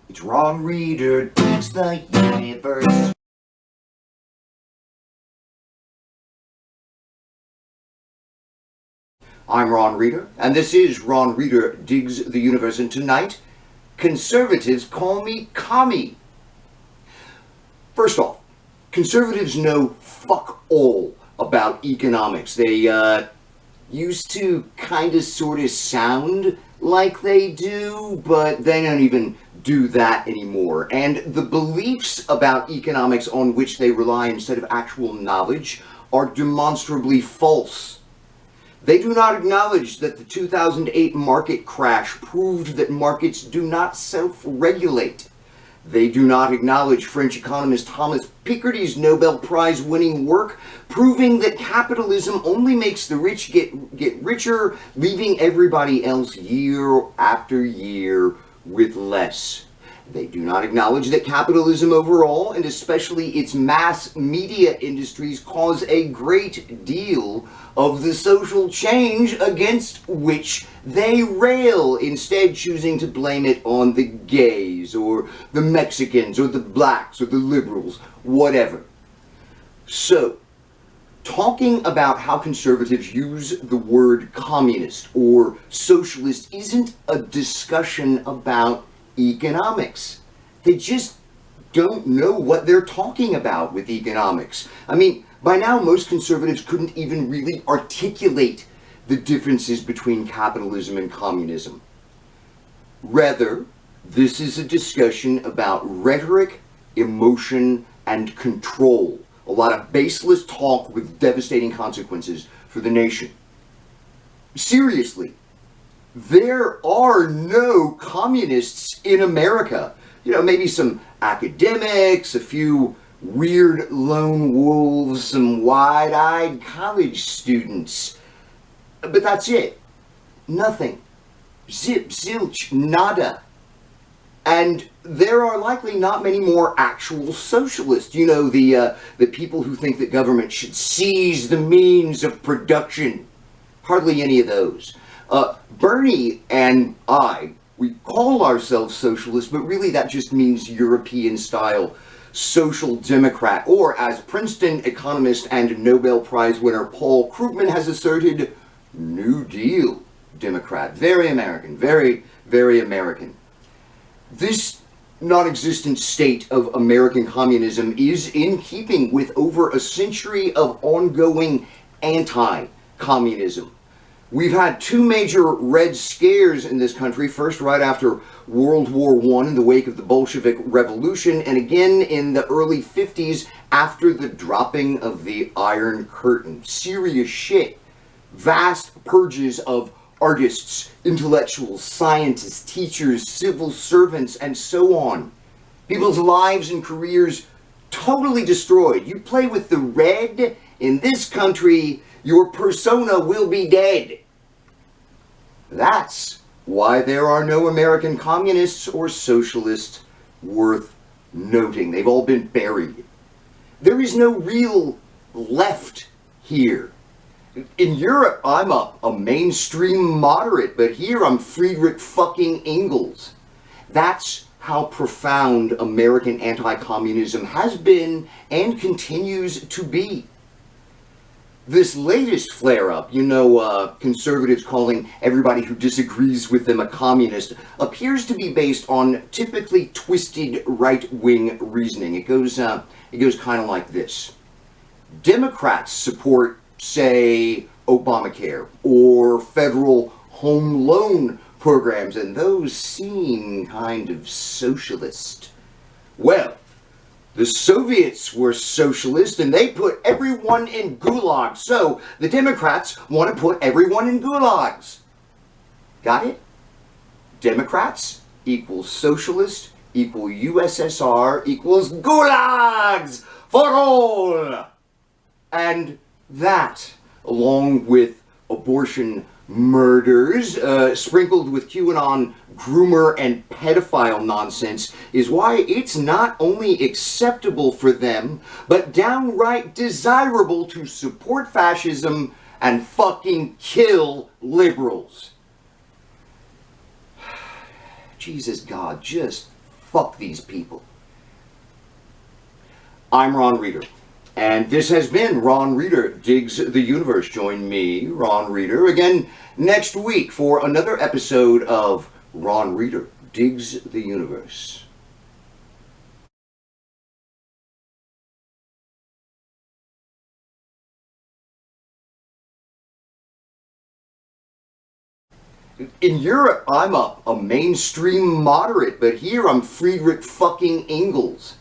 It's Ron Reader Digs the Universe. I'm Ron Reader, and this is Ron Reader Digs the Universe, and tonight, conservatives call me Commie. First off, conservatives know fuck all about economics. They used to kinda sorta sound like they do, but they don't even do that anymore. And the beliefs about economics on which they rely instead of actual knowledge are demonstrably false. They do not acknowledge that the 2008 market crash proved that markets do not self-regulate. They do not acknowledge French economist Thomas Piketty's Nobel Prize winning work proving that capitalism only makes the rich get richer, leaving everybody else year after year with less. They do not acknowledge that capitalism overall, and especially its mass media industries, cause a great deal of the social change against which they rail, instead choosing to blame it on the gays, or the Mexicans, or the blacks, or the liberals, whatever. So, talking about how conservatives use the word communist or socialist isn't a discussion about economics. They just don't know what they're talking about with economics. I mean, by now most conservatives couldn't even really articulate the differences between capitalism and communism. Rather, this is a discussion about rhetoric, emotion, and control. A lot of baseless talk with devastating consequences for the nation. Seriously, there are no communists in America. You know, maybe some academics, a few weird lone wolves, some wide-eyed college students. But that's it. Nothing. Zip, zilch, nada. And there are likely not many more actual socialists. You know, the people who think that government should seize the means of production. Hardly any of those. Bernie and I, we call ourselves socialists, but really that just means European-style social democrat, or as Princeton economist and Nobel Prize winner Paul Krugman has asserted, New Deal Democrat. Very American, very, very American. This non-existent state of American communism is in keeping with over a century of ongoing anti-communism. We've had two major Red Scares in this country, first right after World War I in the wake of the Bolshevik Revolution, and again in the early 50s after the dropping of the Iron Curtain. Serious shit. Vast purges of artists, intellectuals, scientists, teachers, civil servants, and so on. People's lives and careers totally destroyed. You play with the red in this country, your persona will be dead. That's why there are no American communists or socialists worth noting. They've all been buried. There is no real left here. In Europe, I'm a mainstream moderate, but here I'm Friedrich fucking Engels. That's how profound American anti-communism has been and continues to be. This latest flare-up, conservatives calling everybody who disagrees with them a communist, appears to be based on typically twisted right-wing reasoning. It goes kind of like this. Democrats support, say, Obamacare or federal home loan programs, and those seem kind of socialist. Well, the Soviets were socialist and they put everyone in gulags, so the Democrats want to put everyone in gulags. Got it? Democrats equals socialist equal USSR equals gulags for all. And that, along with abortion murders, sprinkled with QAnon groomer and pedophile nonsense, is why it's not only acceptable for them, but downright desirable to support fascism and fucking kill liberals. Jesus God, just Fuck these people. I'm Ron Reeder, and this has been Ron Reeder Digs the Universe. Join me, Ron Reeder, again next week for another episode of Ron Reeder Digs the Universe. In Europe, I'm a mainstream moderate, but here I'm Friedrich fucking Engels.